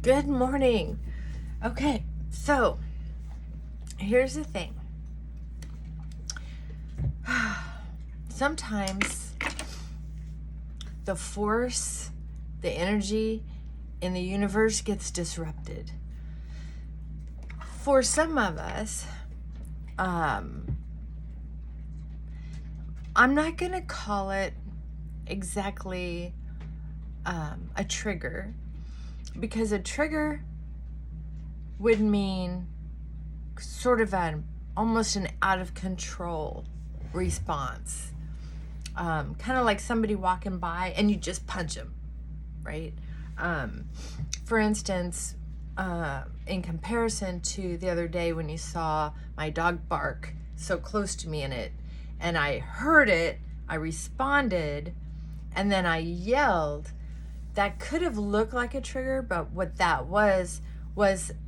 Good morning. Okay, so here's the thing. Sometimes the force, the energy in the universe gets disrupted. For some of us, I'm not going to call it exactly a trigger, because a trigger would mean sort of almost an out of control response. Kind of like somebody walking by and you just punch them, right? For instance, in comparison to the other day when you saw my dog bark so close to me and I heard it, I responded, and then I yelled. That could have looked like a trigger, but what that was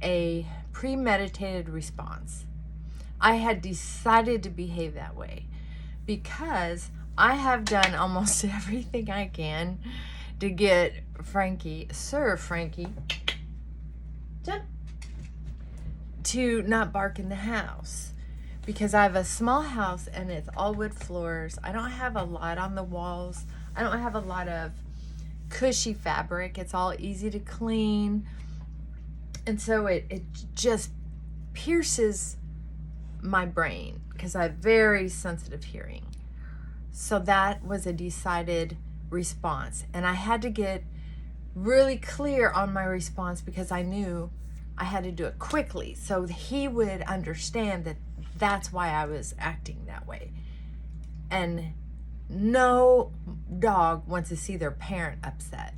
a premeditated response. I had decided to behave that way because I have done almost everything I can to get Sir Frankie, to not bark in the house, because I have a small house and it's all wood floors. I don't have a lot on the walls. I don't have a lot of cushy fabric. It's all easy to clean. And so it just pierces my brain because I have very sensitive hearing. So that was a decided response. And I had to get really clear on my response because I knew I had to do it quickly so he would understand that that's why I was acting that way. And no dog wants to see their parent upset.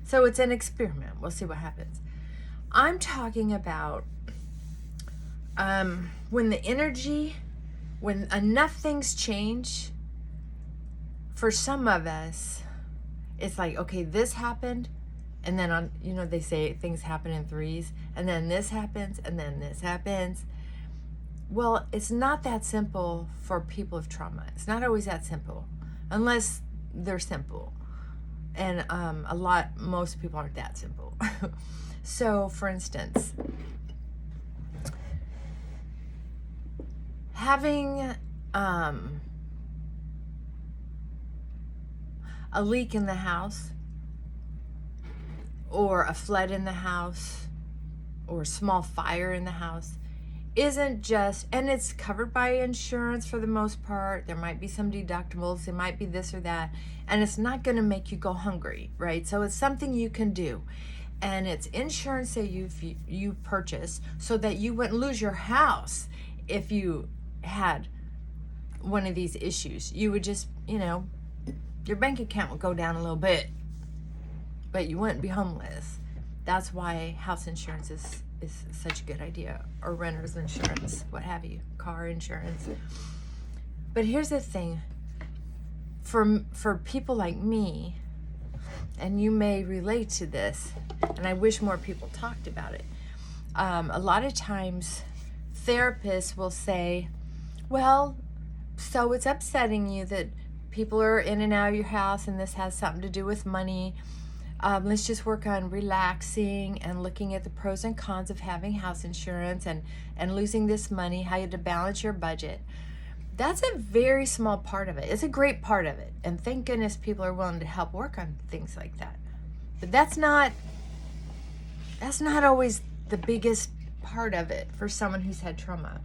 So it's an experiment. We'll see what happens. I'm talking about when the energy, when enough things change, for some of us, it's like, okay, this happened, and then they say things happen in threes, and then this happens, and then this happens. Well, it's not that simple for people of trauma. It's not always that simple, unless they're simple. And most people aren't that simple. So, for instance, having a leak in the house, or a flood in the house, or a small fire in the house, isn't just, and it's covered by insurance for the most part. There might be some deductibles, it might be this or that, and it's not going to make you go hungry, right? So it's something you can do, and it's insurance that you purchased so that you wouldn't lose your house if you had one of these issues. You would just, your bank account would go down a little bit, but you wouldn't be homeless. That's why house insurance is such a good idea, or renter's insurance, what have you, car insurance. But here's the thing, for people like me, and you may relate to this, and I wish more people talked about it. A lot of times therapists will say, well, so it's upsetting you that people are in and out of your house and this has something to do with money. Let's just work on relaxing and looking at the pros and cons of having house insurance and losing this money, how you have to balance your budget. That's a very small part of it. It's a great part of it. And thank goodness people are willing to help work on things like that. But that's not always the biggest part of it for someone who's had trauma,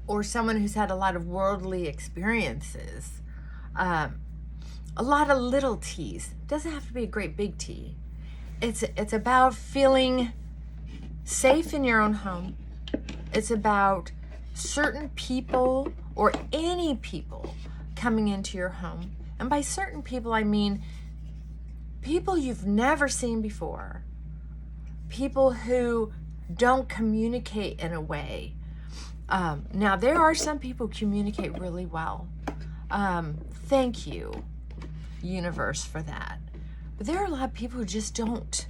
or someone who's had a lot of worldly experiences. A lot of little T's. It doesn't have to be a great big T. It's about feeling safe in your own home. It's about certain people, or any people, coming into your home. And by certain people, I mean people you've never seen before. People who don't communicate in a way. Now, there are some people who communicate really well. Thank you, universe, for that. But there are a lot of people who just don't.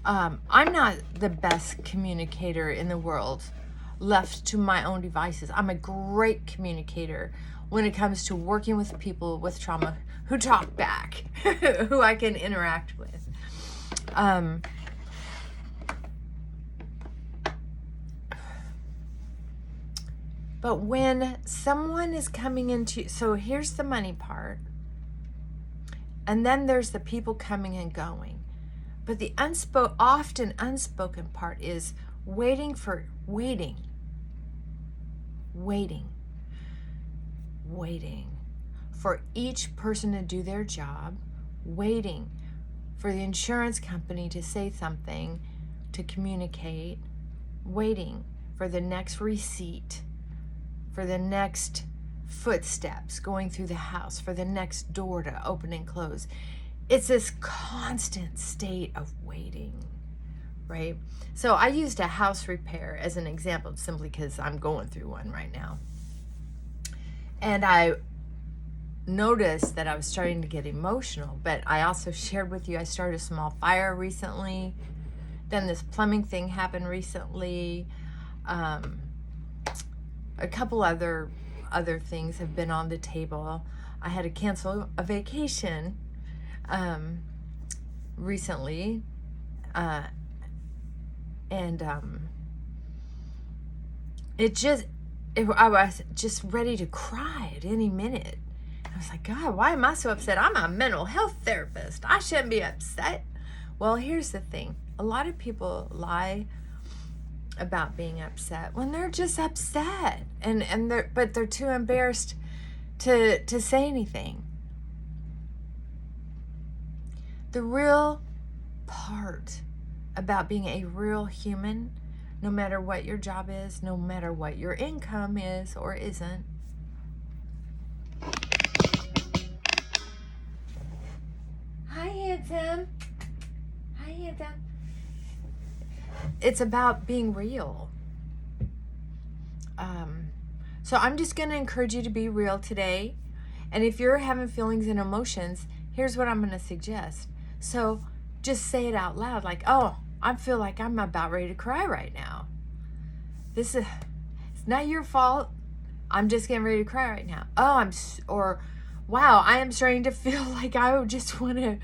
I'm not the best communicator in the world, left to my own devices. I'm a great communicator when it comes to working with people with trauma who talk back, who I can interact with. But when someone is coming into, so here's the money part, and then there's the people coming and going. But the often unspoken part is waiting for each person to do their job, waiting for the insurance company to say something, to communicate, waiting for the next receipt, for the next footsteps going through the house, for the next door to open and close. It's this constant state of waiting, right? So I used a house repair as an example simply because I'm going through one right now. And I noticed that I was starting to get emotional, but I also shared with you I started a small fire recently. Then this plumbing thing happened recently. A couple other things have been on the table. I had to cancel a vacation recently, I was just ready to cry at any minute. I was like, God, why am I so upset? I'm a mental health therapist. I shouldn't be upset. Well, here's the thing. A lot of people lie about being upset when they're just upset, but they're too embarrassed to say anything. The real part about being a real human, no matter what your job is, no matter what your income is or isn't, hi handsome, it's about being real. So I'm just going to encourage you to be real today. And if you're having feelings and emotions, here's what I'm going to suggest. So just say it out loud, like, oh, I feel like I'm about ready to cry right now. It's not your fault. I'm just getting ready to cry right now. Or wow, I am starting to feel like I just want to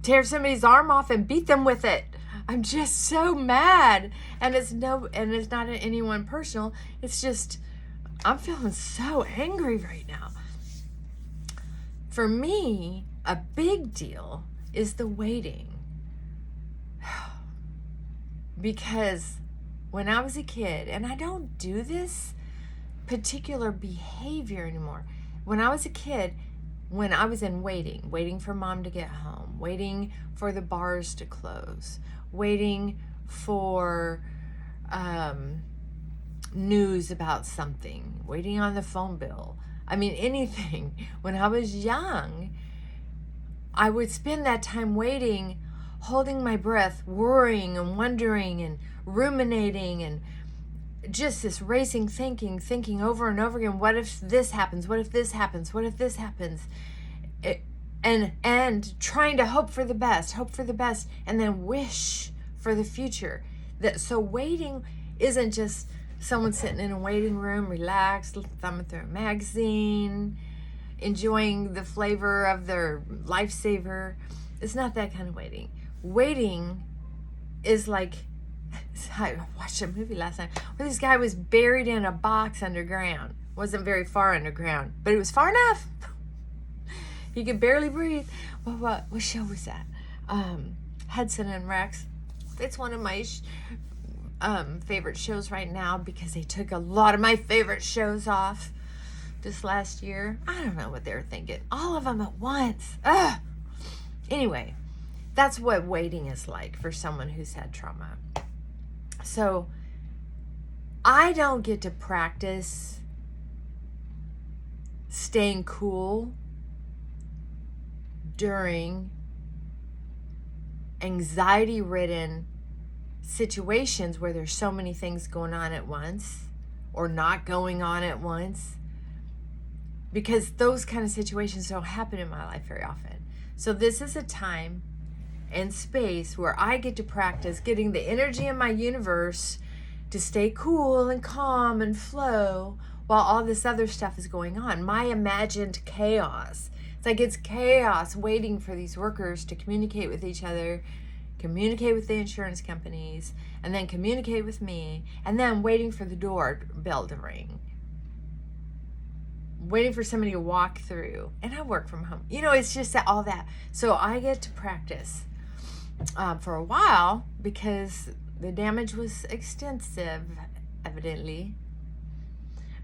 tear somebody's arm off and beat them with it. I'm just so mad. And it's not anyone personal. It's just, I'm feeling so angry right now. For me, a big deal is the waiting. Because when I was a kid, and I don't do this particular behavior anymore. When I was a kid, when I was in waiting for mom to get home, waiting for the bars to close, waiting for news about something, waiting on the phone bill. I mean, anything. When I was young, I would spend that time waiting, holding my breath, worrying and wondering and ruminating and just this racing thinking over and over again, what if this happens? What if this happens? What if this happens? And trying to hope for the best, and then wish for the future. So waiting isn't just someone sitting in a waiting room, relaxed, thumbing through a magazine, enjoying the flavor of their lifesaver. It's not that kind of waiting. Waiting is like, I watched a movie last night where this guy was buried in a box underground. Wasn't very far underground, but it was far enough. He could barely breathe. What show was that? Hudson and Rex. It's one of my favorite shows right now because they took a lot of my favorite shows off this last year. I don't know what they were thinking. All of them at once. Ugh. Anyway, that's what waiting is like for someone who's had trauma. So I don't get to practice staying cool during anxiety-ridden situations where there's so many things going on at once or not going on at once, because those kind of situations don't happen in my life very often. So this is a time and space where I get to practice getting the energy in my universe to stay cool and calm and flow while all this other stuff is going on. My imagined chaos It's like it's chaos waiting for these workers to communicate with each other, communicate with the insurance companies, and then communicate with me, and then waiting for the doorbell to ring. Waiting for somebody to walk through. And I work from home. You know, it's just that, all that. So I get to practice for a while because the damage was extensive, evidently,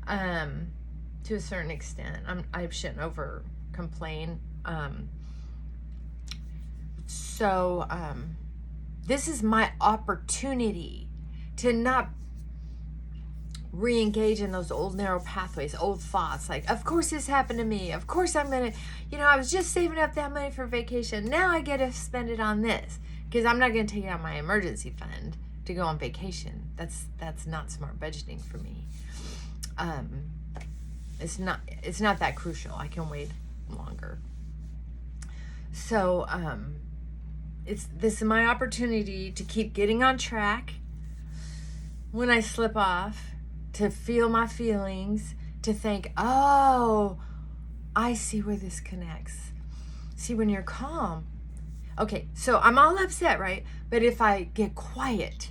to a certain extent. I shouldn't over complain. So this is my opportunity to not re-engage in those old narrow pathways, old thoughts like, of course this happened to me, of course I'm gonna, I was just saving up that money for vacation, now I get to spend it on this, because I'm not gonna take out my emergency fund to go on vacation. That's not smart budgeting for me. It's not that crucial. I can wait longer. So this is my opportunity to keep getting on track when I slip off, to feel my feelings, to think, oh, I see where this connects. See, when you're calm, okay, so I'm all upset, right? But if I get quiet,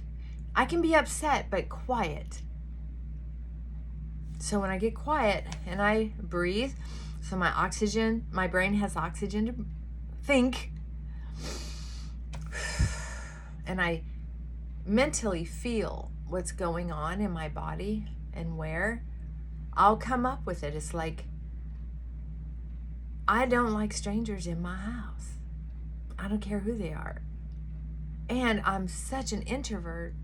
I can be upset, but quiet. So when I get quiet and I breathe, so my brain has oxygen to think, and I mentally feel what's going on in my body and where, I'll come up with it. It's like, I don't like strangers in my house. I don't care who they are. And I'm such an introvert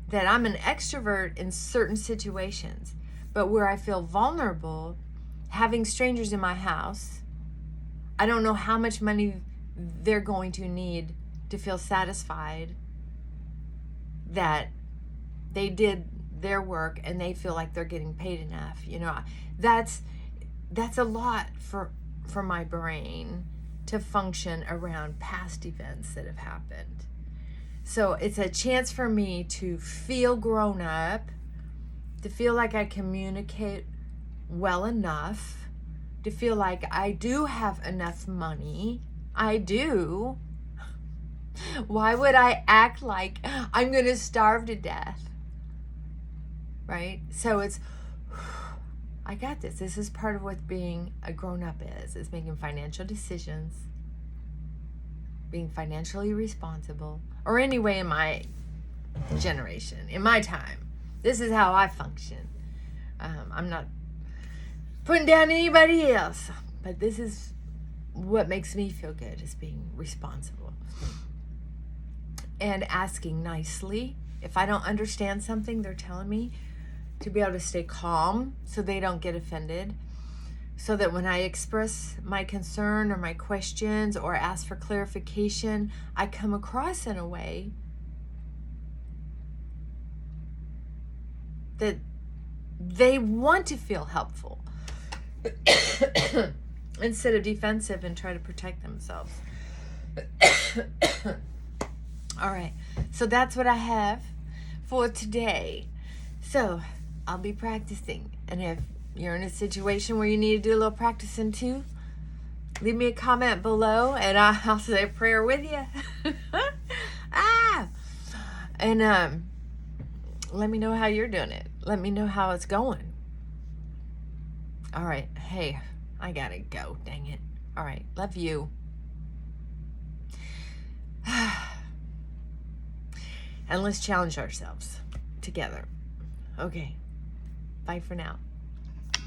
that I'm an extrovert in certain situations. But where I feel vulnerable, having strangers in my house, I don't know how much money they're going to need to feel satisfied that they did their work and they feel like they're getting paid enough. That's a lot for my brain to function around past events that have happened. So it's a chance for me to feel grown up, to feel like I communicate well enough, to feel like I do have enough money. I do. Why would I act like I'm going to starve to death? Right? So I got this. This is part of what being a grown-up is making financial decisions, being financially responsible, or anyway in my generation, in my time. This is how I function. I'm not putting down anybody else, but this is what makes me feel good, is being responsible. And asking nicely. If I don't understand something they're telling me, to be able to stay calm so they don't get offended. So that when I express my concern or my questions or ask for clarification, I come across in a way that they want to feel helpful instead of defensive and try to protect themselves. All right, so that's what I have for today. So I'll be practicing, and if you're in a situation where you need to do a little practicing too, leave me a comment below and I'll say a prayer with you. And let me know how you're doing it. Let me know how it's going. All right. Hey, I gotta go. Dang it. All right. Love you. And let's challenge ourselves together. Okay. Bye for now.